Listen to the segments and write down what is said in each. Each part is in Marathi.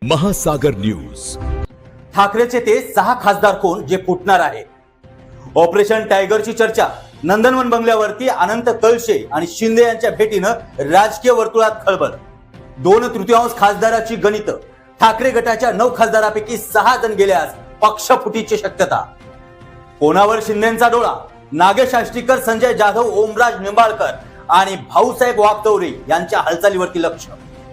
महासागर न्यूज. ठाकरेचे ते 6 खासदार कोण जे फुटणार आहे. ऑपरेशन टायगरची चर्चा. नंदनवन बंगल्यावरती अनंत कळशे आणि शिंदे यांच्या भेटीनं राजकीय वर्तुळात खळबळ. 2/3 खासदाराची गणित. ठाकरे गटाच्या 9 खासदारापैकी 6 जण गेल्यास पक्षफुटीची शक्यता. कोणावर शिंदेचा डोळा. नागेश आष्टीकर, संजय जाधव, ओमराज निंबाळकर आणि भाऊसाहेब वागचौरे यांच्या हालचालीवरती लक्ष.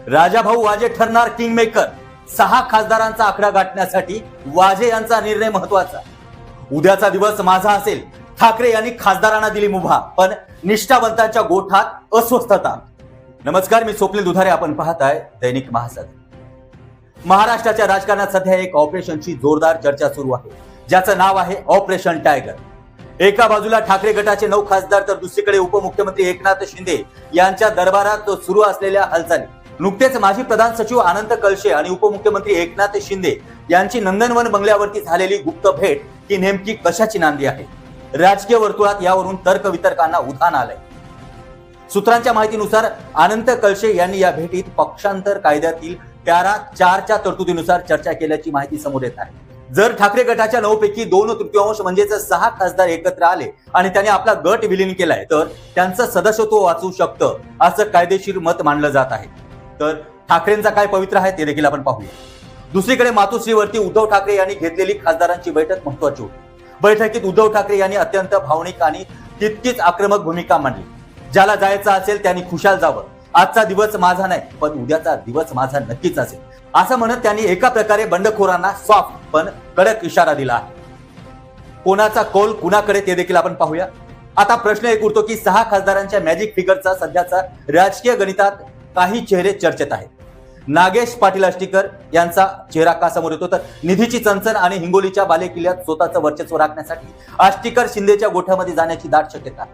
राजाभाऊ वाजे ठरणार किंगमेकर. 6 खासदारांचा आकडा गाठण्यासाठी वाजे यांचा निर्णय महत्वाचा. उद्याचा दिवस माझा असेल. ठाकरे यांनी खासदारांना दिली मुभा, पण निष्ठावंतांच्या गोठात अस्वस्थता. नमस्कार, मी स्वप्नील दुधारे. आपण पाहताय दैनिक महासागर. महाराष्ट्राच्या राजकारणात सध्या एक ऑपरेशनची जोरदार चर्चा सुरू आहे, ज्याचं नाव आहे ऑपरेशन टायगर. एका बाजूला ठाकरे गटाचे 9 खासदार, तर दुसरीकडे उपमुख्यमंत्री एकनाथ शिंदे यांच्या दरबारात सुरू असलेल्या हालचाली. नुकतेच माजी प्रधान सचिव अनंत कळशे आणि उपमुख्यमंत्री एकनाथ शिंदे यांची नंदनवन बंगल्यावरती झालेली गुप्त भेट ही नेमकी कशाची नांदी आहे. राजकीय वर्तुळात यावरून तर्कवितर्कांना उधाण आलंय. सूत्रांच्या माहितीनुसार अनंत कळशे यांनी या भेटीत पक्षांतर कायद्यातील पॅरा 4च्या तरतुदीनुसार चर्चा केल्याची माहिती समोर येत आहे. जर ठाकरे गटाच्या 9 पैकी 2/3 म्हणजेच 6 खासदार एकत्र आले आणि त्यांनी आपला गट विलीन केलाय, तर त्यांचं सदस्यत्व वाचू शकतं असं कायदेशीर मत मानलं जात आहे. तर ठाकरेंचा काय पवित्र आहे ते देखील आपण पाहूया. दुसरीकडे मातोश्रीवरती उद्धव ठाकरे यांनी घेतलेली खासदारांची बैठक महत्वाची होती. बैठकीत उद्धव ठाकरे यांनी अत्यंत भावनिक आणि तितकीच आक्रमक भूमिका मांडली. ज्याला जायचं असेल त्यांनी खुशाल जावं. आजचा दिवस माझा नाही, पण उद्याचा दिवस माझा नक्कीच असेल, असं म्हणत त्यांनी एका प्रकारे बंडखोरांना सॉफ्ट पण कडक इशारा दिला आहे. कोणाचा कौल कुणाकडे ते देखील आपण पाहूया. आता प्रश्न एक उरतो की 6 खासदारांच्या मॅजिक फिगरचा सध्याचा राजकीय गणितात काही चेहरे चर्चेत आहेत. नागेश पाटील आष्टीकर यांचा चेहरा का समोर येतो, तर निधीची चणचण आणि हिंगोलीच्या बालेकिल्ल्यात स्वतःचं वर्चस्व राखण्यासाठी आष्टीकर शिंदेच्या गोठ्यामध्ये जाण्याची दाट शक्यता.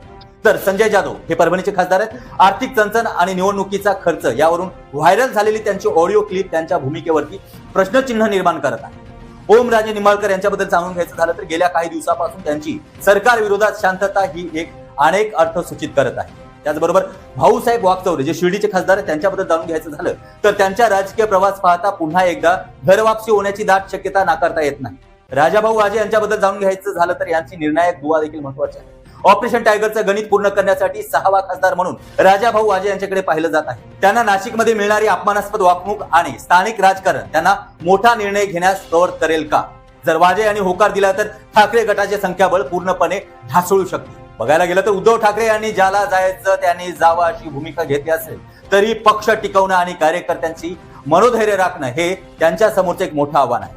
तर संजय जाधव हे परभणीचे खासदार आहेत. आर्थिक चणचण आणि निवडणुकीचा खर्च यावरून व्हायरल झालेली त्यांची ऑडिओ क्लिप त्यांच्या भूमिकेवरती प्रश्नचिन्ह निर्माण करत आहे. ओमराजे निंबाळकर यांच्याबद्दल जाणून घ्यायचं झालं तर गेल्या काही दिवसापासून त्यांची सरकार विरोधात शांतता ही एक अनेक अर्थ सूचित करत आहे. त्याचबरोबर भाऊसाहेब वागचौरे जे शिर्डीचे खासदार आहेत, त्यांच्याबद्दल जाणून घ्यायचं झालं तर त्यांच्या राजकीय प्रवास पाहता पुन्हा एकदा घरवापसी होण्याची दाट शक्यता नाकारता येत नाही. राजाभाऊ वाजे यांच्याबद्दल जाणून घ्यायचं झालं तर यांची निर्णायक दुवा देखील महत्वाची आहे. ऑपरेशन टायगरचं गणित पूर्ण करण्यासाठी 6वा खासदार म्हणून राजाभाऊ वाजे यांच्याकडे पाहिलं जात आहे. त्यांना नाशिकमध्ये मिळणारी अपमानास्पद वागणूक आणि स्थानिक राजकारण त्यांना मोठा निर्णय घेण्यास प्रवृत्त करेल का. जर वाजे यांनी होकार दिला तर ठाकरे गटाचे संख्याबळ पूर्णपणे ढासळू शकते. बघायला गेलं तर उद्धव ठाकरे यांनी ज्याला जायचं त्यांनी जावं अशी भूमिका घेतली असेल तरी पक्ष टिकवणं आणि कार्यकर्त्यांची मनोधैर्य राखणं हे त्यांच्या समोरचं एक मोठं आव्हान आहे.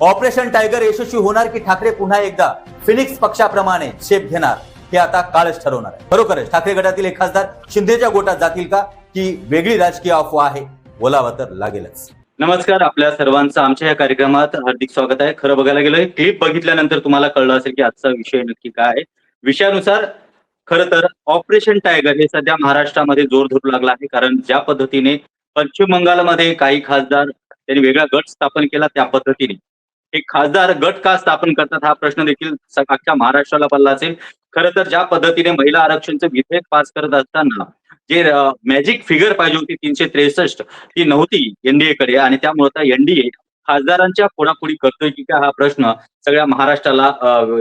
ऑपरेशन टायगर यशस्वी होणार की ठाकरे पुन्हा एकदा फिनिक्स पक्षाप्रमाणे शेप घेणार हे आता काळच ठरवणार आहे. खरोखरच ठाकरे गटातील एक खासदार शिंदेच्या गोटात जातील का, की वेगळी राजकीय अफवा आहे. बोलावं तर लागेलच. नमस्कार, आपल्या सर्वांचं आमच्या या कार्यक्रमात हार्दिक स्वागत आहे. खरं बघायला गेलं क्लिप बघितल्यानंतर तुम्हाला कळलं असेल की आजचा विषय नक्की काय आहे. विषयानुसार खरं तर ऑपरेशन टायगर हे सध्या महाराष्ट्रामध्ये जोर धरू लागला आहे. कारण ज्या पद्धतीने पश्चिम बंगालमध्ये काही खासदार त्यांनी वेगळा गट स्थापन केला, त्या पद्धतीने एक खासदार गट का स्थापन करतात हा प्रश्न देखील अख्ख्या महाराष्ट्राला पडला असेल. खरं तर ज्या पद्धतीने महिला आरक्षणचं विधेयक पास करत असताना जे मॅजिक फिगर पाहिजे होती 363 ती नव्हती एनडीएकडे, आणि त्यामुळे एनडीए खासदारांच्या फोडाफोडी करतोय की काय हा प्रश्न सगळ्या महाराष्ट्राला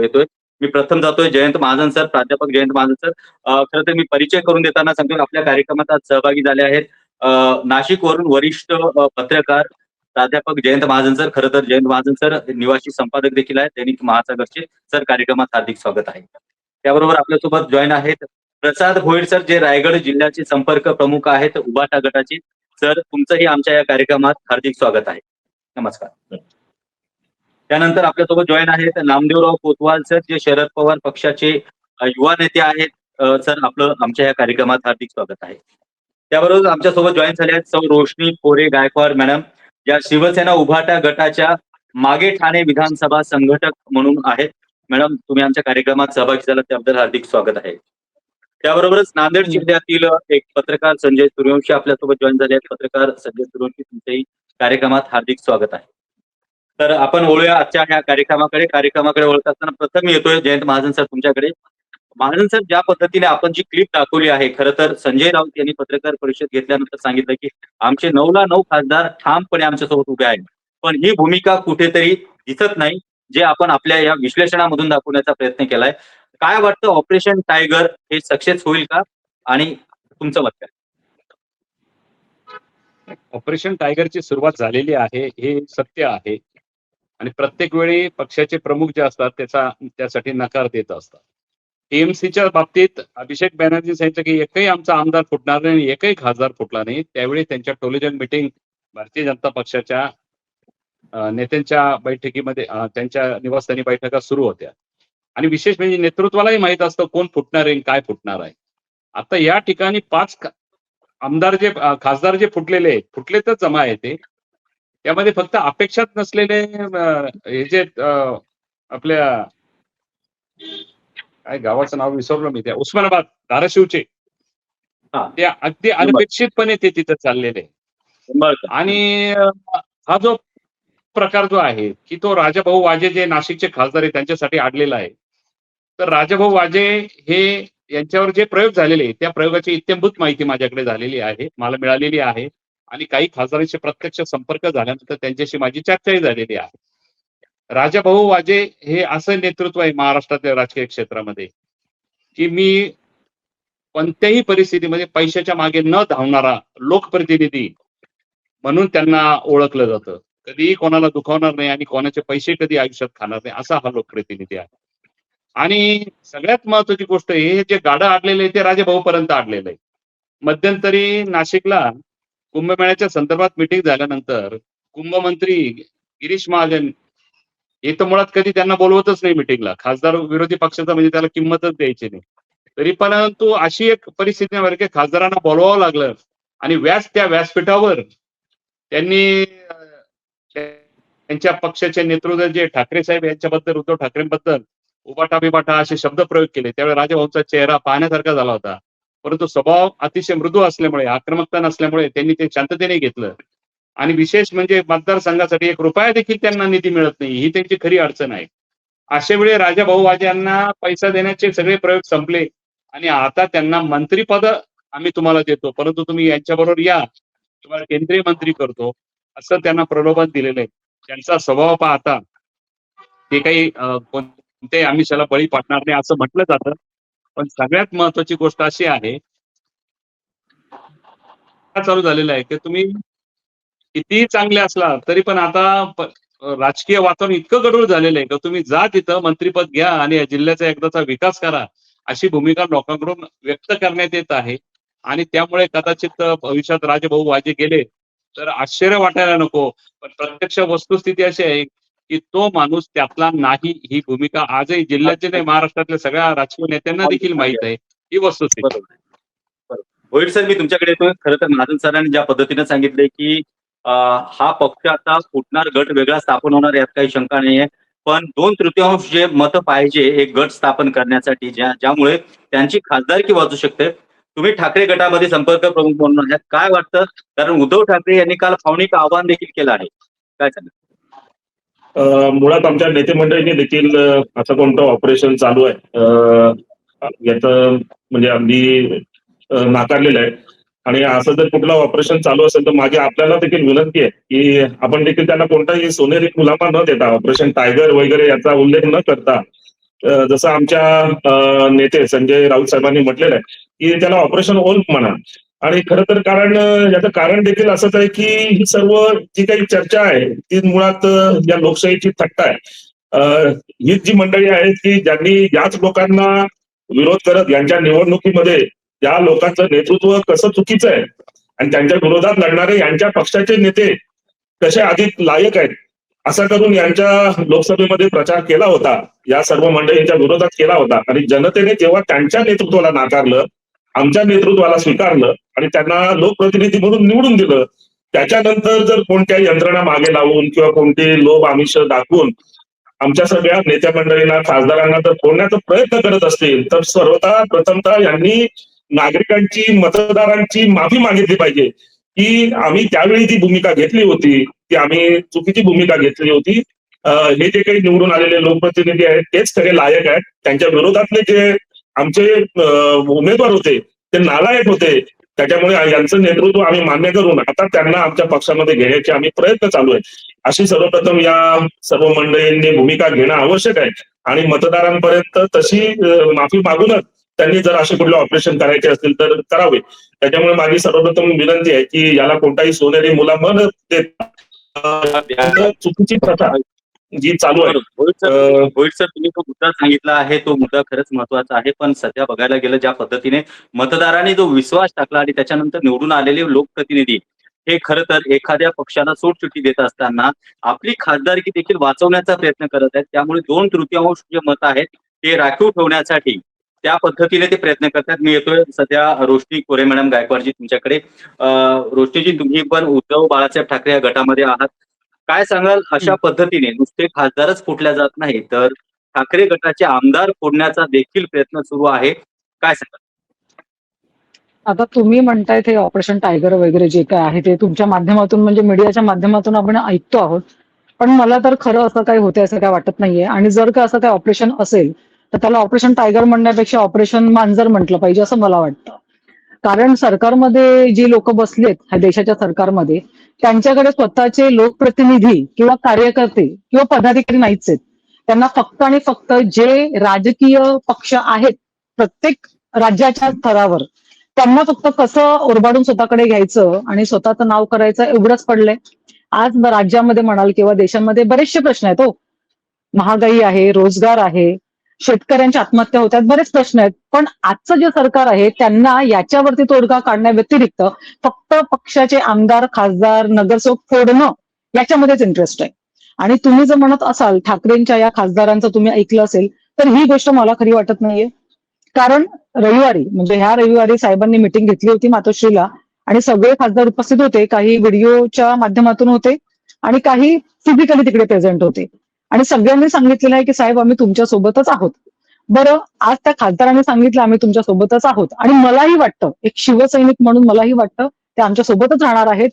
येतोय. मी प्रथम जातोय जयंत महाजन सर, प्राध्यापक जयंत महाजन सर. खरं तर मी परिचय करून देताना सांगतो आपल्या कार्यक्रमात आज सहभागी झाले आहेत नाशिकवरून वरिष्ठ पत्रकार प्राध्यापक जयंत महाजन सर. खरं तर जयंत महाजन सर निवासी संपादक देखील आहेत दैनिक महासागरचे. सर, कार्यक्रमात हार्दिक स्वागत आहे. त्याबरोबर आपल्यासोबत जॉईन आहेत प्रसाद भोईर सर, जे रायगड जिल्ह्याचे संपर्क प्रमुख आहेत उबाटा गटाचे. सर, तुमचंही आमच्या या कार्यक्रमात हार्दिक स्वागत आहे. नमस्कार. त्यानंतर आपल्यासोबत जॉईन आहेत नामदेवराव कोतवाल सर, जे शरद पवार पक्षाचे युवा नेते आहेत. सर, आपलं आमच्या या कार्यक्रमात हार्दिक स्वागत आहे. त्याबरोबर आमच्यासोबत जॉईन झाले आहेत सौ रोशनी पोरे गायकवाड मॅडम, ज्या शिवसेना उभाटा गटाच्या मागे ठाणे विधानसभा संघटक म्हणून आहेत. मॅडम, तुम्ही आमच्या कार्यक्रमात सहभागी झाला त्याबद्दल हार्दिक स्वागत आहे. त्याबरोबरच नांदेड जिल्ह्यातील एक पत्रकार संजय सूर्यवंशी आपल्यासोबत जॉईन झाले आहेत. पत्रकार संजय सूर्यवंशी, तुमच्याही कार्यक्रमात हार्दिक स्वागत आहे. तर आपण वळूया आजच्या ह्या कार्यक्रमाकडे वळत असताना प्रथम येतोय जयंत महाजन सर तुमच्याकडे. महाजन सर, ज्या पद्धतीने आपण जी क्लिप दाखवली आहे, खरं तर संजय राऊत यांनी पत्रकार परिषद घेतल्यानंतर सांगितलं की आमचे 9ला 9 खासदार ठामपणे आमच्यासोबत उभे आहेत. पण ही भूमिका कुठेतरी दिसत नाही, जे आपण आपल्या या विश्लेषणामधून दाखवण्याचा प्रयत्न केलाय. काय वाटतं, ऑपरेशन टायगर हे सक्सेस होईल का? आणि तुमचं मत काय? ऑपरेशन टायगरची सुरुवात झालेली आहे हे सत्य आहे आणि प्रत्येक वेळी पक्षाचे प्रमुख जे असतात त्यासाठी नकार देत असतात. टीएमसीच्या बाबतीत अभिषेक बॅनर्जी सांगितलं की एकही आमचा आमदार फुटणार नाही आणि एकही खासदार फुटला नाही. त्यावेळी त्यांच्या टेलिव्हिजन मीटिंग भारतीय जनता पक्षाच्या नेत्यांच्या बैठकीमध्ये त्यांच्या निवासस्थानी बैठका सुरू होत्या आणि विशेष म्हणजे नेतृत्वालाही माहित असतं कोण फुटणार आहे काय फुटणार आहे. आता या ठिकाणी 5 आमदार जे खासदार जे फुटले तर जमा येते. त्यामध्ये फक्त अपेक्षात नसलेले हे जे आपल्या काय गावाचं नाव विसरलो मी, त्या उस्मानाबाद धाराशिवचे ते अगदी अनपेक्षितपणे ते तिथं चाललेले. आणि हा जो प्रकार जो आहे की तो राजाभाऊ वाजे जे नाशिकचे खासदार आहे त्यांच्यासाठी अडलेला आहे. तर राजाभाऊ वाजे हे यांच्यावर जे प्रयोग झालेले त्या प्रयोगाची इत्यंभूत माहिती माझ्याकडे झालेली आहे, मला मिळालेली आहे आणि काही खासदारांशी प्रत्यक्ष संपर्क झाल्यानंतर त्यांच्याशी माझी चर्चाही झालेली आहे. राजाभाऊ वाजे हे असं नेतृत्व आहे महाराष्ट्रातल्या राजकीय क्षेत्रामध्ये की मी कोणत्याही परिस्थितीमध्ये पैशाच्या मागे न धावणारा लोकप्रतिनिधी म्हणून त्यांना ओळखलं जातं. कधीही कोणाला दुखावणार नाही आणि कोणाचे पैसे कधी आयुष्यात खाणार नाही, असा हा लोकप्रतिनिधी आहे. आणि सगळ्यात महत्वाची गोष्ट हे जे गाडं अडलेलं आहे ते राजाभाऊ पर्यंत अडलेलं आहे. मध्यंतरी नाशिकला कुंभमेळ्याच्या संदर्भात मिटिंग झाल्यानंतर कुंभमंत्री गिरीश महाजन हे तर मुळात कधी त्यांना बोलवतच नाही मिटिंगला. खासदार विरोधी पक्षाचा म्हणजे त्याला किंमतच द्यायची नाही. तरी परंतु अशी एक परिस्थिती की खासदारांना बोलवावं लागलं आणि त्या व्यासपीठावर त्यांनी त्यांच्या पक्षाचे नेतृत्व जे ठाकरे साहेब यांच्याबद्दल, उद्धव ठाकरेंबद्दल उबाटा बिबाटा असे शब्द प्रयोग केले. त्यावेळी राजाभाऊंचा चेहरा पाहण्यासारखा झाला होता. परंतु स्वभाव अतिशय मृदू असल्यामुळे, आक्रमकता नसल्यामुळे त्यांनी ते शांततेने घेतलं. आणि विशेष म्हणजे मतदारसंघासाठी 1 रुपया देखील त्यांना निधी मिळत नाही, ही त्यांची खरी अडचण आहे. अशा वेळी राजाभाऊ वाजे यांना पैसा देण्याचे सगळे प्रयोग संपले आणि आता त्यांना मंत्रीपद आम्ही तुम्हाला देतो, परंतु तुम्ही यांच्याबरोबर या, तुम्हाला केंद्रीय मंत्री करतो, असं त्यांना प्रलोभन दिलेलं आहे. त्यांचा स्वभाव पाहता ते काही कोणत्याही आमिषाला बळी पडणार नाही असं म्हटलं जातं. पण सगळ्यात महत्वाची गोष्ट अशी आहे चालू झालेला आहे की तुम्ही कितीही चांगले असला तरी पण आता राजकीय वातावरण इतकं गडूळ झालेलं आहे की तुम्ही जा तिथं मंत्रीपद घ्या आणि या जिल्ह्याचा एकदाचा विकास करा, अशी भूमिका लोकांकडून व्यक्त करण्यात येत आहे. आणि त्यामुळे कदाचित भविष्यात राजाभाऊ वाजे गेले तर आश्चर्य वाटायला नको, पण प्रत्यक्ष वस्तुस्थिती अशी आहे की तो माणूस त्यातला नाही, ही भूमिका आजही जिल्ह्याचे नाही महाराष्ट्रातल्या सगळ्या राजकीय नेत्यांना देखील माहित आहे, ही वस्तुस्थिती. होईल सर, मी तुमच्याकडे येतोय. खरं तर महाजन सरांनी ज्या पद्धतीने सांगितलंय की हा पक्ष आता फुटणार, गट वेगळा स्थापन होणार, यात काही शंका नाहीये. पण 2/3 जे मतं पाहिजे एक गट स्थापन करण्यासाठी, ज्यामुळे त्यांची खासदारकी वाचू शकते. तुम्ही ठाकरे गटामध्ये संपर्क प्रमुख म्हणून आहात, काय वाटतं? कारण उद्धव ठाकरे यांनी काल भावनिक आवाहन देखील केलं आहे, काय सांगा? मुळात आमच्या नेते मंडळीने देखील असं कोणतं ऑपरेशन चालू आहे याचं म्हणजे अगदी नाकारलेलं आहे. आणि असं जर कुठलं ऑपरेशन चालू असेल तर माझी आपल्याला देखील विनंती आहे की आपण देखील त्यांना कोणताही सोनेरी मुलामा न देता, ऑपरेशन टायगर वगैरे याचा उल्लेख न करता, जसं आमच्या नेते संजय राऊत साहेबांनी म्हटलेलं आहे की त्याला ऑपरेशन ओल्फ म्हणा. आणि खरं तर याचं कारण देखील असंच आहे की ही सर्व जी काही चर्चा आहे ती मुळात या लोकशाहीची थट्टा आहे. हीच जी मंडळी आहेत की ज्यांनी याच लोकांना विरोध करत यांच्या निवडणुकीमध्ये या लोकांचं नेतृत्व कसं चुकीचं आहे आणि त्यांच्या विरोधात लढणारे यांच्या पक्षाचे नेते कसे अधिक लायक आहेत असा करून यांच्या लोकसभेमध्ये प्रचार केला होता, या सर्व मंडळींच्या विरोधात केला होता. आणि जनतेने जेव्हा त्यांच्या नेतृत्वाला नाकारलं, आमच्या नेतृत्वाला स्वीकारलं आणि त्यांना लोकप्रतिनिधी म्हणून निवडून दिलं, त्याच्यानंतर जर कोणत्या यंत्रणा मागे लावून किंवा कोणते लोभ आमिष दाखवून आमच्या सगळ्या नेत्या मंडळींना, खासदारांना जर फोडण्याचा प्रयत्न करत असतील तर प्रथमतः यांनी नागरिकांची, मतदारांची माफी मागितली पाहिजे की आम्ही त्यावेळी जी भूमिका घेतली होती ती आम्ही चुकीची भूमिका घेतली होती. हे जे काही निवडून आलेले लोकप्रतिनिधी आहेत तेच खरे लायक आहेत. त्यांच्या विरोधातले जे आमचे उमेदवार होते ते नालायक होते, त्याच्यामुळे यांचं नेतृत्व आम्ही मान्य करून आता त्यांना आमच्या पक्षामध्ये घेण्याचे आम्ही प्रयत्न चालू आहे. अशी सर्वप्रथम या सर्व मंडळींनी भूमिका घेणं आवश्यक आहे आणि मतदारांपर्यंत तशी माफी मागूनच त्यांनी जर असे कुठले ऑपरेशन करायचे असतील तर करावे. त्याच्यामुळे माझी सर्वप्रथम विनंती आहे की याला कोणताही सोनेरी मुलाम न देता चुकीची प्रथा जी चालू आहे. होईल सर, तुम्ही तो मुद्दा सांगितला आहे, तो मुद्दा खरंच महत्वाचा आहे. पण सध्या बघायला गेलं ज्या पद्धतीने मतदारांनी जो विश्वास टाकला आणि त्याच्यानंतर निवडून आलेले लोकप्रतिनिधी हे खरं तर एखाद्या पक्षाला सोडचिठ्ठी देत असताना आपली खासदारकी देखील वाचवण्याचा प्रयत्न करत आहेत. त्यामुळे 2/3 जे मत आहेत ते राखीव ठेवण्यासाठी त्या पद्धतीने ते प्रयत्न करतात. मी येतोय सध्या रोशनी कोरे मॅडम गायकवाडजी तुमच्याकडे. रोशनीजी, तुम्ही पण उद्धव बाळासाहेब ठाकरे या गटामध्ये आहात. काय सांगाल, अशा पद्धतीने नुसते खासदारच फुटल्या जात नाही तर ठाकरे गटाचे आमदार फोडण्याचा देखील प्रयत्न सुरू आहे, काय सांगाल? आता तुम्ही म्हणताय ते ऑपरेशन टायगर वगैरे जे काय आहे ते तुमच्या माध्यमातून म्हणजे मीडियाच्या माध्यमातून आपण ऐकतो आहोत, पण मला तर खरं असं काही होतंय असं काय वाटत नाहीये. आणि जर का असं काही ऑपरेशन असेल तर त्याला ऑपरेशन टायगर म्हणण्यापेक्षा ऑपरेशन मांजर म्हटलं पाहिजे असं मला वाटतं. कारण सरकारमध्ये जी लोक बसलेत ह्या देशाच्या सरकारमध्ये त्यांच्याकडे स्वतःचे लोकप्रतिनिधी किंवा कार्यकर्ते किंवा पदाधिकारी नाहीच आहेत. त्यांना फक्त आणि फक्त जे राजकीय पक्ष आहेत प्रत्येक राज्याच्या स्तरावर त्यांना फक्त कसं ओरबाडून स्वतःकडे घ्यायचं आणि स्वतःचं नाव करायचं एवढंच पडलंय. आज राज्यामध्ये म्हणाल किंवा देशामध्ये बरेचसे प्रश्न आहेत. हो, महागाई आहे, रोजगार आहे, शेतकऱ्यांच्या आत्महत्या होतात, बरेच प्रश्न आहेत. पण आजचं जे सरकार आहे त्यांना याच्यावरती तोडगा काढण्या व्यतिरिक्त फक्त पक्षाचे आमदार, खासदार, नगरसेवक फोडणं याच्यामध्येच इंटरेस्ट आहे. आणि तुम्ही जर म्हणत असाल ठाकरेंच्या या खासदारांचं तुम्ही ऐकलं असेल तर ही गोष्ट मला खरी वाटत नाहीये. कारण रविवारी म्हणजे ह्या रविवारी साहेबांनी मिटिंग घेतली होती मातोश्रीला आणि सगळे खासदार उपस्थित होते. काही व्हिडिओच्या माध्यमातून होते आणि काही फिजिकली तिकडे प्रेझेंट होते आणि सगळ्यांनी सांगितलेलं आहे की साहेब आम्ही तुमच्या सोबतच आहोत. बरं, आज त्या खासदारांनी सांगितलं आम्ही तुमच्या सोबतच आहोत आणि मलाही वाटतं एक शिवसैनिक म्हणून मलाही वाटतं ते आमच्या सोबतच राहणार आहेत.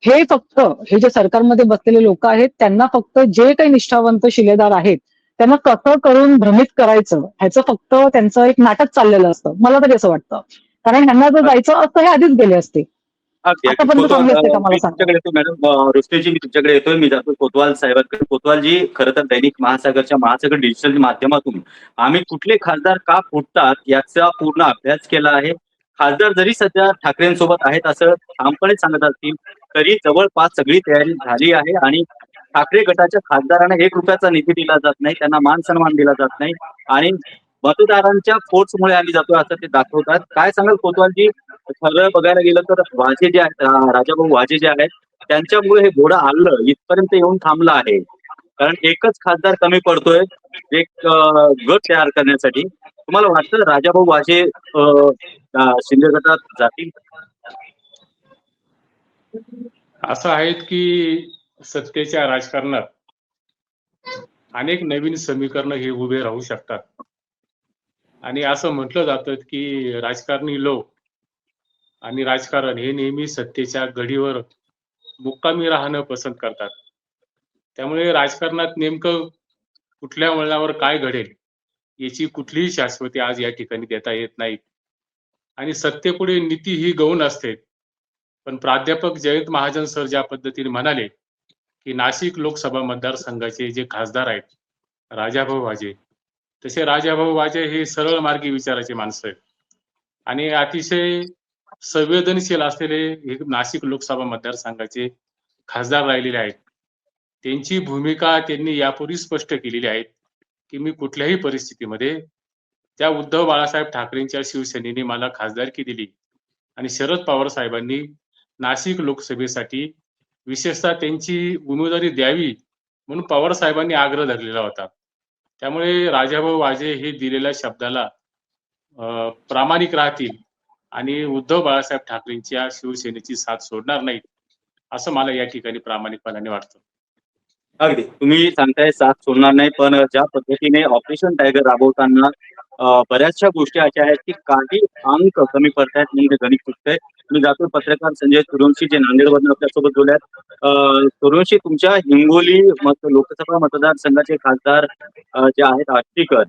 हे फक्त हे जे सरकारमध्ये बसलेले लोक आहेत त्यांना फक्त जे काही निष्ठावंत शिलेदार आहेत त्यांना कसं करून भ्रमित करायचं ह्याचं फक्त त्यांचं एक नाटक चाललेलं असतं, मला तरी असं वाटतं. कारण ह्यांना जर जायचं असतं हे आधीच गेले असते. आतापर्यंत चांगले असते का मला सांगा. मॅडम रोशनीजी, मी तुमच्याकडे येतोय. मी जातो कोतवाल साहेबांकडे. कोतवालजी, खरं तर दैनिक महासागरच्या महासागर डिजिटल माध्यमातून आम्ही कुठले खासदार का फुटतात याचा पूर्ण अभ्यास केला आहे. खासदार जरी सध्या ठाकरेंसोबत आहेत असं ठामपणे सांगत असतील तरी जवळपास सगळी तयारी झाली आहे आणि ठाकरे गटाच्या खासदारांना 1 रुपयाचा निधी दिला जात नाही, त्यांना मान सन्मान दिला जात नाही आणि मतदारांच्या फोर्समुळे आम्ही जातोय असं ते दाखवतात. काय सांगाल कोतवालजी, खरं बघायला गेलं तर वाजे जे आहेत, राजाभाऊ वाजे जे आहेत त्यांच्यामुळे हे घोडं आलं इथपर्यंत येऊन थांबलं आहे. कारण एकच खासदार कमी पडतोय एक गट तयार करण्यासाठी. तुम्हाला वाटतं राजाभाऊ वाजे शिंदे गटात जातील? असं आहेत की सत्तेच्या राजकारणात अनेक नवीन समीकरणं हे उभे राहू शकतात आणि असं म्हटलं जातं की राजकारणी लोक आणि राजकारण हे नेहमी सत्तेच्या घडीवर मुक्कामी राहणं पसंत करतात. त्यामुळे राजकारणात नेमकं कुठल्या वळणावर काय घडेल याची कुठलीही शाश्वती आज या ठिकाणी देता येत नाही आणि सत्तेपुढे नीती ही गौण असते. पण प्राध्यापक जयंत महाजन सर ज्या पद्धतीने म्हणाले की नाशिक लोकसभा मतदारसंघाचे जे खासदार आहेत राजाभाऊ वाजे, तसे राजाभाऊ वाजे हे सरळ मार्गी विचाराचे माणसं आहेत आणि अतिशय संवेदनशील असलेले हे नाशिक लोकसभा मतदारसंघाचे खासदार राहिलेले आहेत. त्यांची भूमिका त्यांनी यापूर्वी स्पष्ट केलेली आहे की मी कुठल्याही परिस्थितीमध्ये त्या उद्धव बाळासाहेब ठाकरेंच्या शिवसेनेने मला खासदारकी दिली आणि शरद पवार साहेबांनी नाशिक लोकसभेसाठी विशेषतः त्यांची उमेदवारी द्यावी म्हणून पवार साहेबांनी आग्रह धरलेला होता. त्यामुळे राजाभाऊ वाजे हे दिलेल्या शब्दाला प्रामाणिक राहतील आणि उद्धव बाळासाहेब ठाकरेंच्या शिवसेनेची साथ सोडणार नाहीत असं मला या ठिकाणी प्रामाणिकपणाने वाटतं. अगदी तुम्ही सांगताय साथ सोडणार नाही, पण ज्या पद्धतीने ऑपरेशन टायगर राबवताना बऱ्याचशा गोष्टी अशा आहेत की काही अंक कमी पडतायत म्हणजे गणित चुकतंय. मी जातो पत्रकार संजय सूर्यवंशी जे नांदेडमधून आपल्यासोबत बोलल्यात. सूर्यवंशी, तुमच्या हिंगोली लोकसभा मतदारसंघाचे खासदार जे आहेत आष्टीकर,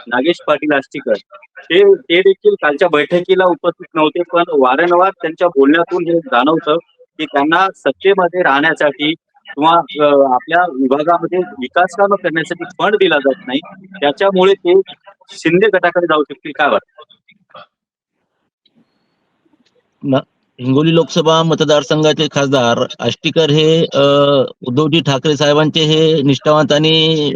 नागेश पाटील आष्टीकर, ते देखील कालच्या बैठकीला उपस्थित नव्हते, पण वारंवार त्यांच्या बोलण्यातून हे जाणवतं की त्यांना सत्तेमध्ये राहण्यासाठी किंवा आपल्या विभागामध्ये विकास कामं करण्यासाठी फंड दिला जात नाही, त्याच्यामुळे ते शिंदे गटाकडे जाऊ शकतील, काय वाटतं? हिंगोली लोकसभा मतदारसंघाचे खासदार आष्टीकर हे उद्धवजी ठाकरे साहेबांचे हे निष्ठावंत आणि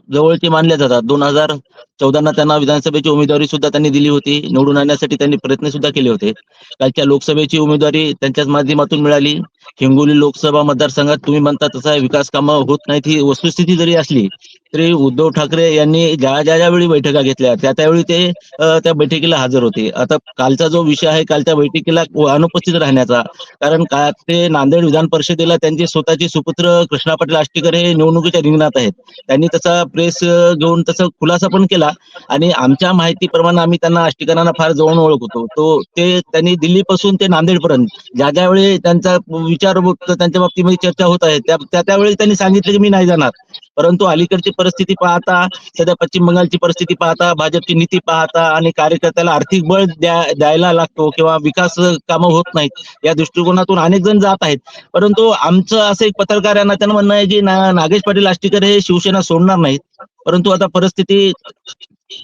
जवळचे मानले जातात. 2014 त्यांना विधानसभेची उमेदवारी सुद्धा त्यांनी दिली होती. निवडून आणण्यासाठी त्यांनी प्रयत्न सुद्धा केले होते. कालच्या लोकसभेची उमेदवारी त्यांच्याच माध्यमातून मिळाली. हिंगोली लोकसभा मतदारसंघात तुम्ही म्हणता तसा विकास कामं होत नाहीत ही वस्तुस्थिती जरी असली तरी उद्धव ठाकरे यांनी ज्या वेळी बैठका घेतल्या त्यावेळी ते त्या बैठकीला हजर होते. आता कालचा जो विषय आहे कालच्या बैठकीला अनुपस्थित राहण्याचा, कारण का ते नांदेड विधान परिषदेला त्यांचे स्वतःचे सुपुत्र कृष्णा पाटील आष्टीकर हे निवडणुकीच्या रिंगणात आहेत. त्यांनी तसा प्रेस घेऊन तसा खुलासा पण केला आणि आमच्या माहितीप्रमाणे आम्ही त्यांना आष्टीकरांना फार जवळ ओळखतो. ते त्यांनी दिल्लीपासून ते नांदेडपर्यंत ज्या वेळी त्यांचा विचार त्यांच्या बाबतीमध्ये चर्चा होत आहे त्यावेळी त्यांनी सांगितलं की मी नाही जाणार. परंतु अलीकडची परिस्थिती पाहता, सध्या पश्चिम बंगालची परिस्थिती पाहता, भाजपची नीती पाहता आणि कार्यकर्त्याला आर्थिक बळ द्यायला लागतो किंवा विकास कामं होत नाहीत या दृष्टिकोनातून अनेक जण जात आहेत. परंतु आमचं असं एक पत्रकार यांना त्यांना म्हणणं आहे की नागेश पाटील आष्टीकर हे शिवसेना सोडणार नाहीत. परंतु आता परिस्थिती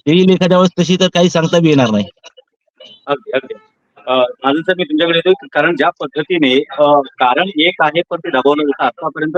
येईल एखाद्या वेळेस तशी तर काही सांगता बी येणार नाही. अगदी अगदी. माझं सर मी तुमच्याकडे येतो, कारण ज्या पद्धतीने कारण एक आहे पण ते दबावलं जातं. आतापर्यंत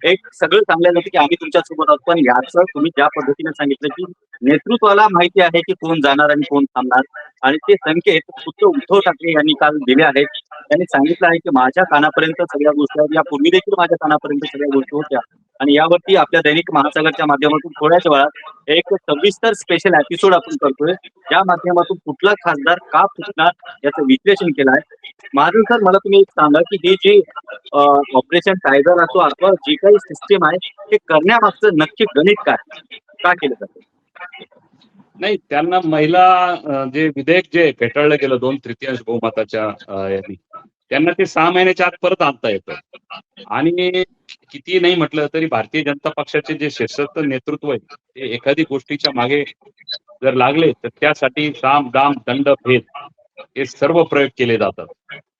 एक सगळं सांगलं जातं की आम्ही तुमच्यासोबत आहोत, पण याचं तुम्ही ज्या पद्धतीने सांगितलं की नेतृत्वाला माहिती आहे की कोण जाणार आणि कोण थांबणार, आणि ते संकेत खुद्द उद्धव ठाकरे यांनी काल दिले आहेत. त्यांनी सांगितलं आहे की माझ्या कानापर्यंत सगळ्या गोष्टी आहेत, यापूर्वी देखील माझ्या कानापर्यंत सगळ्या गोष्टी होत्या, आणि यावरती आपल्या दैनिक महासागरच्या माध्यमातून थोड्याच वेळात एक सविस्तर स्पेशल एपिसोड आपण करतोय, ज्या माध्यमातून कुठला खासदार का फुटणार याचं विश्लेषण केलं आहे. महाजन सर, मला तुम्ही एक सांगा की हे जे ऑपरेशन टायगर असो अथवा जी काही सिस्टीम आहे हे करण्यामागचं नक्की गणित काय, का केलं जातं? नाही, त्यांना महिला जे विधेयक जे फेटाळलं गेलं 2/3 बहुमताच्या यांनी, त्यांना ते 6 महिन्याच्या आत परत आणता येतं. आणि किती नाही म्हटलं तरी भारतीय जनता पक्षाचे जे सशस्त्र नेतृत्व आहे ते एखादी गोष्टीच्या मागे जर लागले तर त्यासाठी साम दाम दंड भेद हे सर्व प्रयोग केले जातात.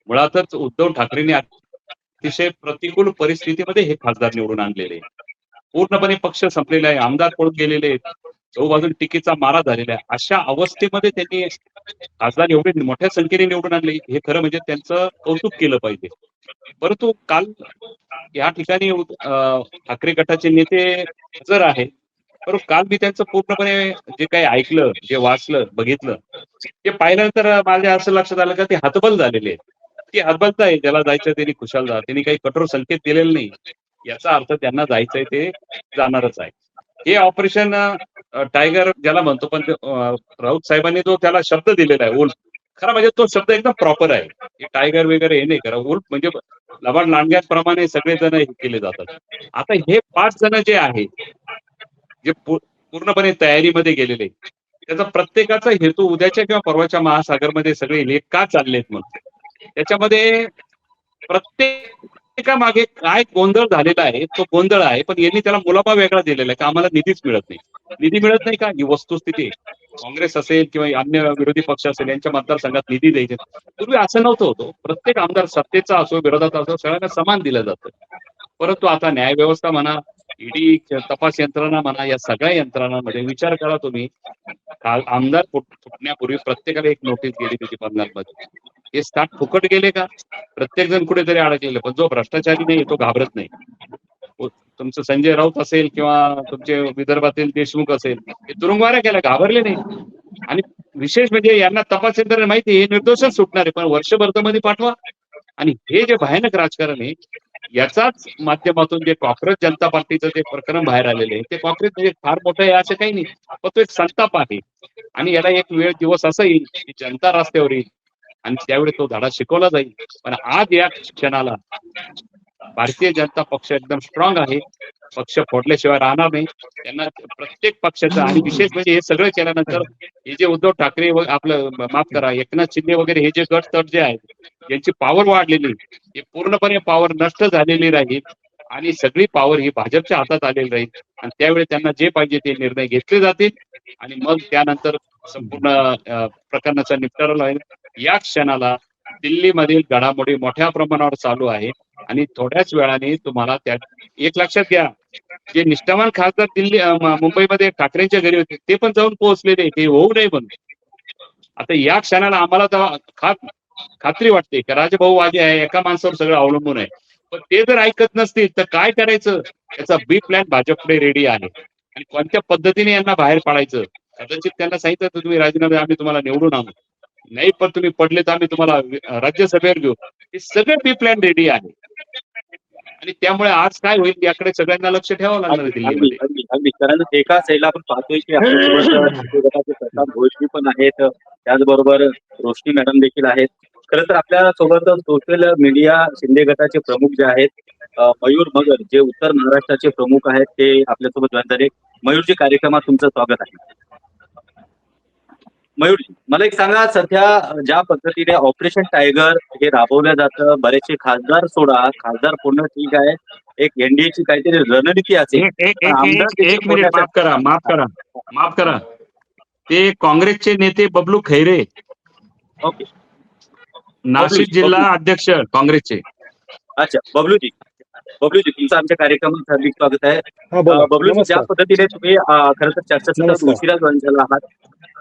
मुळातच उद्धव ठाकरेंनी अतिशय प्रतिकूल परिस्थितीमध्ये हे खासदार निवडून आणलेले, पूर्णपणे पक्ष संपलेला आहे, आमदार पळून गेलेले, चहूबाजून टीकेचा मारा झालेला आहे. अशा अवस्थेमध्ये त्यांनी खासदार एवढे मोठ्या संख्येने निवडून आणले, हे खरं म्हणजे त्यांचं कौतुक केलं पाहिजे. परंतु काल या ठिकाणी ठाकरे गटाचे नेते हजर आहेत, परंतु काल मी त्यांचं पूर्णपणे जे काही ऐकलं, जे वाचलं, बघितलं, ते पाहिल्यानंतर माझ्या असं लक्षात आलं का ते हतबल झालेले आहेत. ते हतबलता आहे, ज्याला जायचं त्यांनी खुशाल जा, त्यांनी काही कठोर संकेत दिलेले नाही, याचा अर्थ त्यांना जायचंय ते जाणारच आहे. हे ऑपरेशन टायगर ज्याला म्हणतो, पण राऊत साहेबांनी जो त्याला शब्द दिलेला आहे उल्फ, खरं म्हणजे तो शब्द एकदम प्रॉपर आहे. हे टायगर वगैरे हे नाही करा, उल्फ म्हणजे लबाड लांडग्याप्रमाणे सगळेजण हे केले जातात. आता हे 5 जण जे आहेत जे पूर्णपणे तयारीमध्ये गेलेले, त्याचा प्रत्येकाचा हेतू उद्याच्या किंवा परवाच्या महासागरमध्ये सगळे लेख का चाललेत म्हणून, त्याच्यामध्ये प्रत्येकामागे काय गोंधळ झालेला आहे तो गोंधळ आहे. पण यांनी त्याला मुलामा वेगळा दिलेला आहे का आम्हाला निधीच मिळत नाही. निधी मिळत नाही का, ही वस्तुस्थिती. काँग्रेस असेल किंवा अन्य विरोधी पक्ष असेल यांच्या मतदारसंघात निधी द्यायचे, पूर्वी असं नव्हतं होतं. प्रत्येक आमदार सत्तेचा असो विरोधात असो सगळ्यांना समान दिलं जातं. परंतु आता न्याय व्यवस्था म्हणा, ईडी तपास यंत्रणा म्हणा, या सगळ्या यंत्रणांमध्ये विचार करा तुम्ही, आमदार फुटण्यापूर्वी प्रत्येकाला एक नोटीस गेली होती 50 मध्ये. हे 60 फुकट गेले का? प्रत्येक जण कुठेतरी अडकलेले, पण जो भ्रष्टाचारी नाही तो घाबरत नाही. तुमचं संजय राऊत असेल किंवा तुमचे विदर्भातील देशमुख असेल, हे तुरुंगवाऱ्या केल्या, घाबरले नाही. आणि विशेष म्हणजे यांना तपास यंत्रणा माहिती हे निर्दोषच सुटणार आहे, पण वर्षभर मध्ये पाठवा. आणि हे जे भयानक राजकारण आहे याचाच माध्यमातून जे काँग्रेस जनता पार्टीचं जे प्रकरण बाहेर आलेले आहे, ते काँग्रेस म्हणजे फार मोठं आहे असं काही नाही, पण तो एक संताप आहे. आणि याला एक वेळ दिवस असा येईल की जनता रस्त्यावर येईल आणि त्यावेळी तो धडा शिकवला जाईल. पण आज या क्षणाला भारतीय जनता पक्ष एकदम स्ट्रॉंग आहे. पक्ष फोडल्याशिवाय राहणार नाही. त्यांना प्रत्येक पक्षाचं आणि विशेष म्हणजे हे सगळं केल्यानंतर हे जे उद्धव ठाकरे आपलं माफ करा एकनाथ शिंदे वगैरे हे जे गट तट जे आहेत यांची पॉवर वाढलेली हे पूर्णपणे पॉवर नष्ट झालेली राहील आणि सगळी पॉवर ही भाजपच्या हातात आलेली राहील आणि त्यावेळी त्यांना जे पाहिजे ते निर्णय घेतले जातील आणि मग त्यानंतर संपूर्ण प्रकरणाचा निपटारा होईल. या क्षणाला दिल्लीमधील घडामोडी मोठ्या प्रमाणावर चालू आहे आणि थोड्याच वेळाने तुम्हाला त्या एक लक्षात घ्या जे निष्ठावान खासदार मुंबईमध्ये ठाकरेंच्या घरी होते ते पण जाऊन पोहोचलेले ते होऊ नये म्हणून. आता या क्षणाला आम्हाला खात्री वाटते की राजभाऊ वाजे आहे एका माणसावर सगळं अवलंबून आहे. पण ते जर ऐकत नसतील तर काय करायचं याचा बी प्लॅन भाजपकडे रेडी आहे आणि कोणत्या पद्धतीने यांना बाहेर पाडायचं. कदाचित त्यांना सांगितलं तर तुम्ही राजीनामे आम्ही तुम्हाला निवडून आणू नाही पण तुम्ही पडले तर आम्ही तुम्हाला राज्यसभेवर घेऊ. हे सगळे बी प्लॅन रेडी आहे आणि त्यामुळे आज काय होईल याकडे सगळ्यांना लक्ष ठेवावं लागणार आहे दिल्लीमध्ये. अगदी कारण एका साईडला आपण पाहतोय की आपल्यासोबत प्रताप घोषजी पण आहेत, त्याचबरोबर रोशनी मॅडम देखील आहेत. खरं तर आपल्या सोबत सोशल मीडिया शिंदे गटाचे प्रमुख जे आहेत मयूर मगर जे उत्तर महाराष्ट्राचे प्रमुख आहेत ते आपल्यासोबत जॉईन झाले. मयूरजी कार्यक्रमात तुमचं स्वागत आहे. मयूरजी मला एक सांगा सध्या ज्या पद्धतीने ऑपरेशन टायगर हे राबवलं जातं बरेचसे खासदार सोडा खासदार पूर्ण ठीक आहे एक एनडीएची काहीतरी रणनीती असेल. एक मिनिट माफ करा ते काँग्रेसचे नेते बबलू खैरे ओके नाशिक जिल्हा अध्यक्ष काँग्रेसचे. अच्छा बबलूजी तुमचं आमच्या कार्यक्रमात हार्दिक स्वागत आहे. बबलूजी ज्या पद्धतीने तुम्ही खरं तर चर्चासत्रात उशिरा जॉईन झाला आहात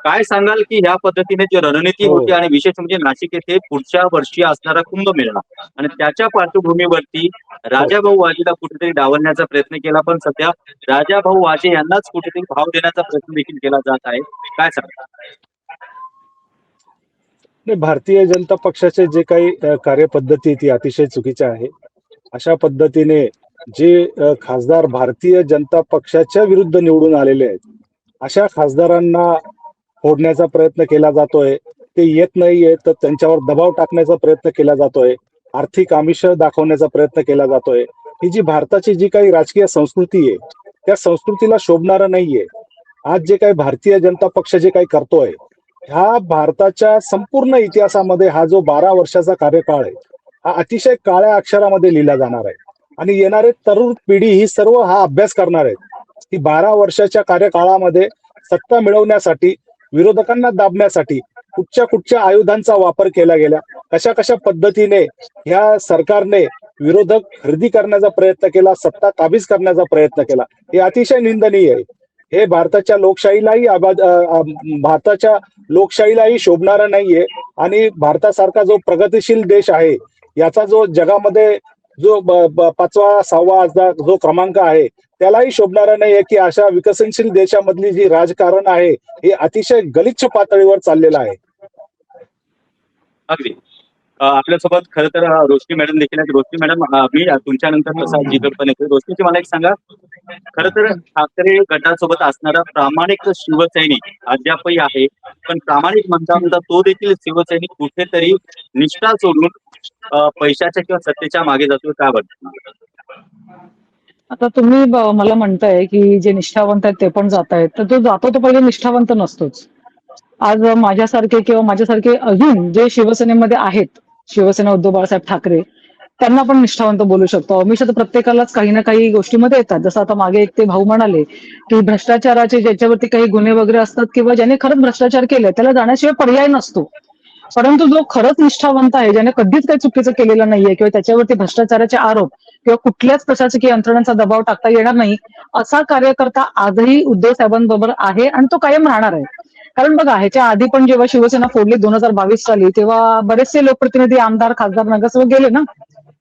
काय सांगाल की ह्या पद्धतीने जी रणनीती होती आणि विशेष म्हणजे नाशिक येथे पुढच्या वर्षी असणारा कुंभमेळा आणि त्याच्या पार्श्वभूमीवरती राजाभाऊ वाजेला कुठेतरी डावलण्याचा प्रयत्न केला पण सध्या राजाभाऊ वाजे यांनाच कुठेतरी भाव देण्याचा प्रयत्न देखील केला जात आहे. काय सांगा भारतीय जनता पक्षाचे जे काही कार्यपद्धती ती अतिशय चुकीची आहे. अशा पद्धतीने जे खासदार भारतीय जनता पक्षाच्या विरुद्ध निवडून आलेले आहेत अशा खासदारांना फोडण्याचा प्रयत्न केला जातोय. ते येत नाहीये तर त्यांच्यावर दबाव टाकण्याचा प्रयत्न केला जातोय. आर्थिक आमिष दाखवण्याचा प्रयत्न केला जातोय. ही जी भारताची जी काही राजकीय संस्कृती आहे त्या संस्कृतीला शोभणारं नाहीये. आज जे काही भारतीय जनता पक्ष जे काही करतोय ह्या भारताच्या संपूर्ण इतिहासामध्ये हा जो 12 वर्षाचा कार्यकाळ आहे हा अतिशय काळ्या अक्षरामध्ये लिहिला जाणार आहे आणि येणारे तरुण पिढी ही सर्व हा अभ्यास करणार आहेत की 12 वर्षाच्या कार्यकाळामध्ये सत्ता मिळवण्यासाठी विरोधकांना दाबण्यासाठी कुठच्या आयुधांचा वापर केला गेला कशा पद्धतीने ह्या सरकारने विरोधक खरेदी करण्याचा प्रयत्न केला सत्ता काबीज करण्याचा प्रयत्न केला हे अतिशय निंदनीय आहे. हे भारताच्या लोकशाहीलाही शोभणारं नाहीये आणि भारतासारखा जो प्रगतिशील देश आहे याचा जो जगामध्ये जो 5वा 6वा जो क्रमांक आहे त्यालाही शोभणारं नाहीये की अशा विकसनशील देशामधली जी राजकारण आहे हे अतिशय गलिच्छ पातळीवर चाललेलं आहे. अगदी आपल्यासोबत खरं तर रोशनी मॅडम देखील आहेत. रोशनी मॅडम मी तुमच्या नंतर कसा जिगरपणे येतो. रोशनीची मला एक सांगा खरं तर ठाकरे गटासोबत असणारा प्रामाणिक शिवसैनिक अद्यापही आहे पण प्रामाणिक म्हणता तो देखील शिवसैनिक कुठेतरी निष्ठा सोडून पैशाच्या किंवा सत्तेच्या मागे जातो. काय वाटतं? आता तुम्ही मला म्हणताय की जे निष्ठावंत आहेत ते पण जात आहेत तर जो जातो तो पहिले निष्ठावंत नसतोच. आज माझ्यासारखे किंवा माझ्यासारखे अजून जे शिवसेनेमध्ये आहेत शिवसेना उद्धव बाळासाहेब ठाकरे त्यांना पण निष्ठावंत बोलू शकतो. अमिष तर प्रत्येकालाच काही ना काही गोष्टीमध्ये येतात. जसं आता मागे एक ते भाऊ म्हणाले की भ्रष्टाचाराचे ज्याच्यावरती काही गुन्हे वगैरे असतात किंवा ज्याने खरंच भ्रष्टाचार केले त्याला जाण्याशिवाय पर्याय नसतो. परंतु जो खरंच निष्ठावंत आहे ज्याने कधीच काही चुकीचं केलेलं नाहीये किंवा त्याच्यावरती भ्रष्टाचाराचे आरोप किंवा कुठल्याच प्रशासकीय यंत्रणांचा दबाव टाकता येणार नाही असा कार्यकर्ता आजही उद्धव साहेबांबरोबर आहे आणि तो कायम राहणार आहे. कारण बघा ह्याच्या आधी पण जेव्हा शिवसेना फोडली 2022 साली तेव्हा बरेचसे लोकप्रतिनिधी आमदार खासदार नगरसेवक गेले ना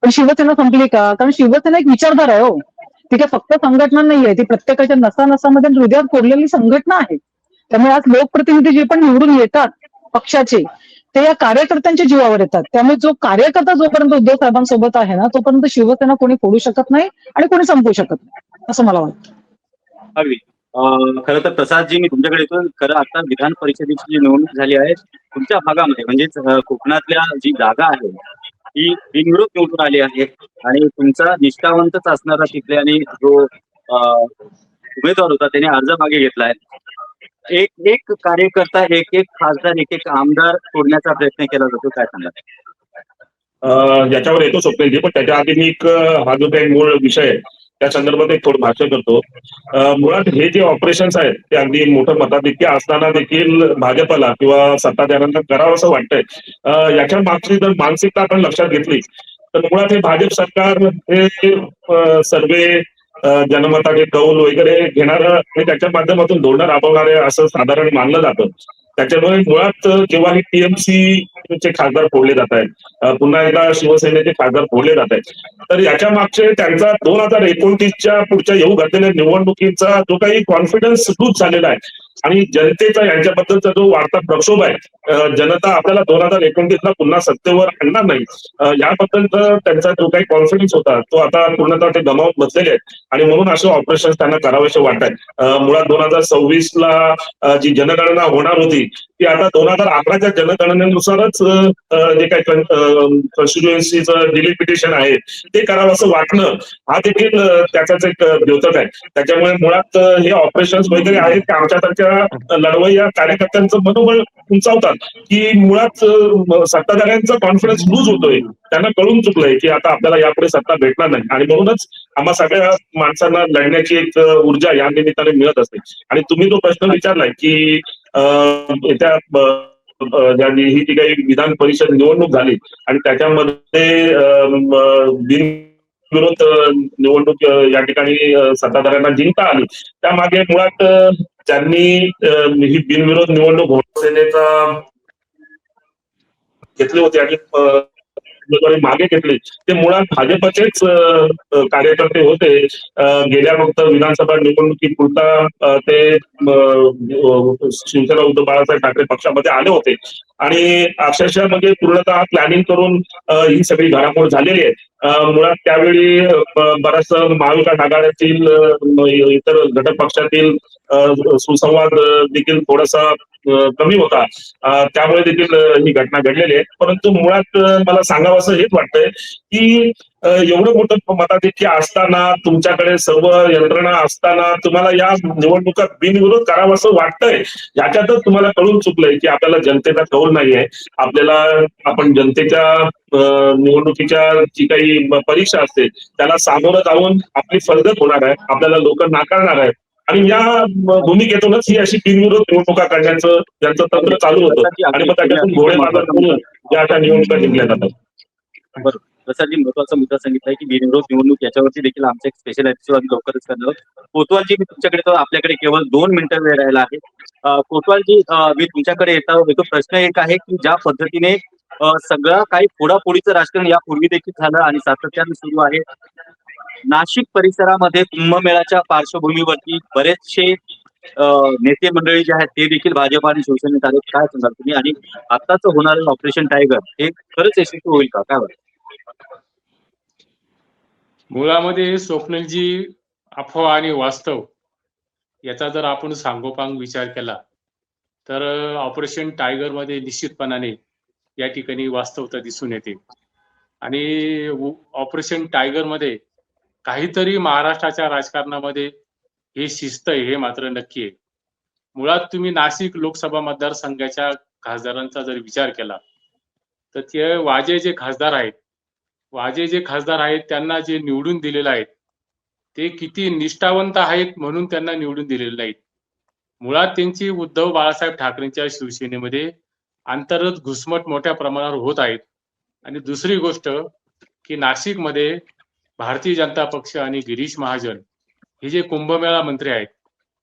पण शिवसेना संपली का? कारण शिवसेना एक विचारधारा आहे हो. ती काय फक्त संघटना नाहीये ती प्रत्येकाच्या नसानसामध्ये हृदयात कोरलेली संघटना आहे. त्यामुळे आज लोकप्रतिनिधी जे पण निवडून येतात पक्षाचे ते या कार्यकर्त्यांच्या जीवावर येतात. त्यामुळे जो कार्यकर्ता जोपर्यंत उद्धव साहेबांसोबत आहे ना तोपर्यंत शिवसेना कोणी फोडू शकत नाही आणि कोणी संपवू शकत नाही असं मला वाटतं. अगदी खरं तर प्रसादजी मी तुमच्याकडे येतो. खरं आता विधान परिषदेची जी निवडणूक झाली आहे तुमच्या भागामध्ये म्हणजेच कोकणातल्या जी जागा आहे ती बिनविरोध निवडून आली आहे आणि तुमचा निष्ठावंतच असणारा तिथले आणि जो उमेदवार होता त्याने अर्ज मागे घेतलाय. एक एक कार्यकर्ता, एक एक खासदार, एक एक आमदार सोडण्याचा प्रयत्न केला जातो, काय सांगाल? याच्यावर येतो स्वप्नीलजी, पण त्याच्या आधी मी हा जो काही मूळ विषय आहे त्या संदर्भात एक थोडं भाष्य करतो. मुळात हे जे ऑपरेशन्स आहेत ते अगदी मोठं मताधिक्य असताना देखील भाजपला किंवा सत्ताधाऱ्यांना करावं असं वाटतंय. याच्या मागची जर मानसिकता आपण लक्षात घेतली तर मुळात हे भाजप सरकार हे सर्वे जनमताचे कौल वगैरे घेणारं हे त्याच्या माध्यमातून धोरणं राबवणारे असं साधारण मानलं जातं. त्याच्यामुळे मुळात जेव्हा हे टीएमसी चे खासदार फोडले जात आहेत, पुन्हा एकदा शिवसेनेचे खासदार फोडले जात आहेत, तर याच्या मागचे त्यांचा 2029च्या पुढच्या येऊ घातलेल्या निवडणुकीचा जो काही कॉन्फिडन्स लूज झालेला आहे आणि जनतेचा यांच्याबद्दलचा जो वाढता प्रक्षोभ आहे, जनता आपल्याला 2029ला पुन्हा सत्तेवर आणणार नाही याबद्दलचा त्यांचा जो काही कॉन्फिडन्स होता तो आता पूर्णतः ते गमावून बसलेले आहेत आणि म्हणून असे ऑपरेशन त्यांना करावेसे वाटत आहेत. मुळात 2026ला जी जनगणना होणार होती ती आता 2011च्या जनगणनेनुसारच जे काही कॉन्स्टिट्युएन्सीचं डिलिमिटेशन आहे ते करावं असं वाटणं हा देखील त्याचाच एक द्योतक आहे. त्याच्यामुळे मुळात हे ऑपरेशन्स वगैरे आहेत ते आमच्यासारख्या लढवय्या कार्यकर्त्यांचं मनोबळ उंचावतात की मुळात सत्ताधाऱ्यांचा कॉन्फिडन्स लूज होतोय, त्यांना कळून चुकलंय की आता आपल्याला यापुढे सत्ता भेटणार नाही आणि म्हणूनच आम्हा सगळ्या माणसांना लढण्याची एक ऊर्जा या निमित्ताने मिळत असते. आणि तुम्ही जो प्रश्न विचारलाय की येत्या ही जी काही विधान परिषद निवडणूक झाली आणि त्याच्यामध्ये बिनविरोध निवडणूक या ठिकाणी सत्ताधाऱ्यांना जिंकता आली, त्यामागे मुळात ज्यांनी ही बिनविरोध निवडणूक सेनेचा घेतली होती आणि उमेदवारी मागे घेतली ते मुळात भाजपचेच कार्यकर्ते होते. गेल्या फक्त विधानसभा निवडणुकीपुरता ते शिवसेना उद्धव बाळासाहेब ठाकरे पक्षामध्ये आले होते आणि अक्षरशः म्हणजे पूर्णतः प्लॅनिंग करून ही सगळी घडामोड झालेली आहे. मुळात त्यावेळी बराच महाविकास आघाडीतील इतर घटक पक्षातील सुसंवाद देखील थोडासा कमी होता, त्यामुळे देखील ही घटना घडलेली आहे. परंतु मुळात मला सांगावं असं हेच वाटतंय की एवढं मोठं मताधिक्य असताना तुमच्याकडे सर्व यंत्रणा असताना तुम्हाला या निवडणुका बिनविरोध करावं असं वाटतंय, याच्यातच तुम्हाला कळून चुकलंय की आपल्याला जनतेचा कौल नाहीये. आपल्याला आपण जनतेच्या निवडणुकीच्या जी काही परीक्षा असते त्याला सामोरं जाऊन आपली फरजत होणार आहे, आपल्याला लोक नाकारणार आहेत आणि या भूमिकेतूनच ही अशी बिनविरोध निवडणुका काढण्याचं त्यांचं तंत्र चालू होतं आणि मग त्याच्यातून घोडे बाजार करून या अशा निवडणुका जिंकल्या जातात. बरोबर, प्रसादजी महत्वाचा मुद्दा सांगितलाय की बिनविरोध निवडणूक याच्यावरती देखील आमचा एक स्पेशल एपिसोड आम्ही लवकरच करणार आहोत. कोतवालजी, मी तुमच्याकडे तर आपल्याकडे केवळ 2 मिनिटं वेळ राहिला आहे. कोतवालजी, मी तुमच्याकडे येतो. प्रश्न एक आहे की ज्या पद्धतीने सगळं काही फोडाफोडीचं राजकारण यापूर्वी देखील झालं आणि सातत्याने सुरू आहे, नाशिक परिसरामध्ये कुंभमेळ्याच्या पार्श्वभूमीवरती बरेचसे नेते मंडळी जे आहेत ते देखील भाजप आणि शिवसेनेत आले, काय सांगाल तुम्ही? आणि आताच होणारं ऑपरेशन टायगर हे खरंच यशस्वी होईल का, काय वाटतं? मुळामध्ये स्वप्नीलजी, अफवा आणि वास्तव याचा जर आपण सांगोपांग विचार केला तर ऑपरेशन टायगर मध्ये निश्चितपणाने या ठिकाणी वास्तवता दिसून येते आणि ऑपरेशन टायगर मध्ये काहीतरी महाराष्ट्राच्या राजकारणामध्ये हे शिस्त आहे हे मात्र नक्की आहे. मुळात तुम्ही नाशिक लोकसभा मतदारसंघाच्या खासदारांचा जर विचार केला तर ते वाजे जे खासदार आहेत त्यांना जे निवडून दिलेलं आहेत ते किती निष्ठावंत आहेत म्हणून त्यांना निवडून दिलेले नाहीत. मुळात त्यांची उद्धव बाळासाहेब ठाकरेंच्या शिवसेनेमध्ये अंतर्गत घुसमट मोठ्या प्रमाणावर होत आहेत. आणि दुसरी गोष्ट की नाशिकमध्ये भारतीय जनता पक्ष आणि गिरीश महाजन हे जे कुंभमेळा मंत्री आहेत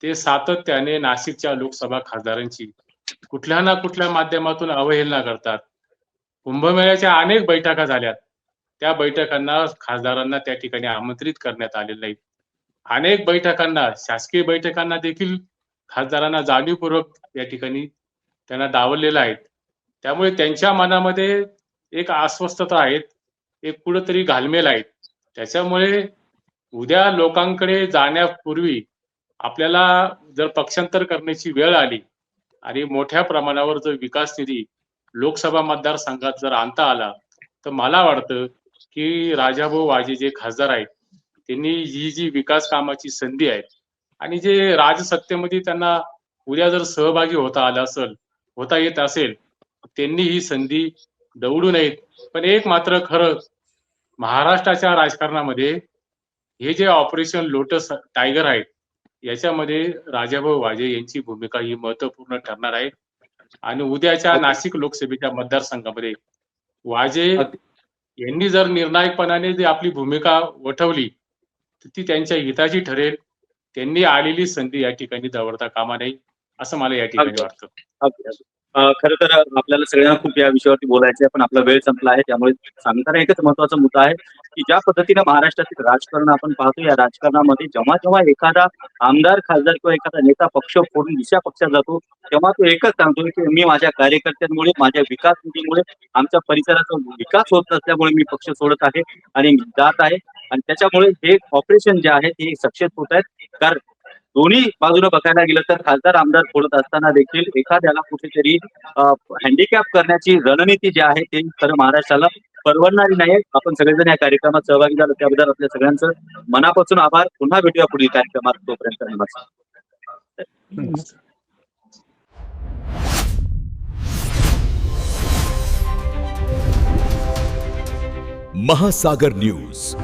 ते सातत्याने नाशिकच्या लोकसभा खासदारांची कुठल्या ना कुठल्या माध्यमातून अवहेलना करतात. कुंभमेळ्याच्या अनेक बैठका झाल्यात, त्या बैठकांना खासदारांना त्या ठिकाणी आमंत्रित करण्यात आलेलं नाही. अनेक बैठकांना, शासकीय बैठकांना देखील खासदारांना जाणीवपूर्वक या ठिकाणी त्यांना डावललेलं आहे. त्यामुळे त्यांच्या मनामध्ये एक अस्वस्थता आहे, एक कुठंतरी घालमेल आहे. त्याच्यामुळे उद्या लोकांकडे जाण्यापूर्वी आपल्याला जर पक्षांतर करण्याची वेळ आली आणि मोठ्या प्रमाणावर जर विकास निधी लोकसभा मतदारसंघात जर आणता आला तर मला वाटतं की राजाभाऊ वाजे जे खासदार आहेत त्यांनी ही जी विकास कामाची संधी आहे आणि जे राजसत्तेमध्ये त्यांना उद्या जर सहभागी होता येत असेल, त्यांनी ही संधी दवडू नयेत. पण एक मात्र खरं, महाराष्ट्राच्या राजकारणामध्ये हे जे ऑपरेशन लोटस टायगर आहेत, याच्यामध्ये राजाभाऊ वाजे यांची भूमिका ही महत्वपूर्ण ठरणार आहे. आणि उद्याच्या नाशिक लोकसभेच्या मतदारसंघामध्ये वाजे यांनी जर निर्णायकपणाने जी आपली भूमिका वठवली तर ती त्यांच्या हिताची ठरेल. त्यांनी आलेली संधी या ठिकाणी दवडता कामा नये, असं मला या ठिकाणी वाटतं. खरं तर आपल्याला सगळ्यांना खूप या विषयावरती बोलायचं आहे, पण आपला वेळ संपला आहे. त्यामुळे सांगताना एकच महत्वाचा मुद्दा आहे की ज्या पद्धतीने महाराष्ट्रातील राजकारण आपण पाहतो, या राजकारणामध्ये जेव्हा जेव्हा एखादा आमदार, खासदार किंवा एखादा नेता पक्ष फोडून दुसऱ्या पक्षात जातो, तेव्हा तो एकच सांगतो की मी माझ्या कार्यकर्त्यांमुळे, माझ्या विकास निधीमुळे, आमच्या परिसराचा विकास होत नसल्यामुळे मी पक्ष सोडत आहे आणि जात आहे. आणि त्याच्यामुळे हे ऑपरेशन जे आहे ते सक्सेस होत आहेत. कारण दोन्ही बाजूने बघायला गेलं तर खासदार, आमदार फोडत असताना देखील एखाद्याला कुठेतरी हँडिकॅप करण्याची रणनीती जी आहे ते खरं महाराष्ट्राला परवडणारी नाही. आपण सगळेजण या कार्यक्रमात सहभागी झालो त्याबद्दल आपल्या सगळ्यांचं मनापासून आभार. पुन्हा भेटूया पुढील कार्यक्रमात. तोपर्यंत नमस्कार. महासागर न्यूज.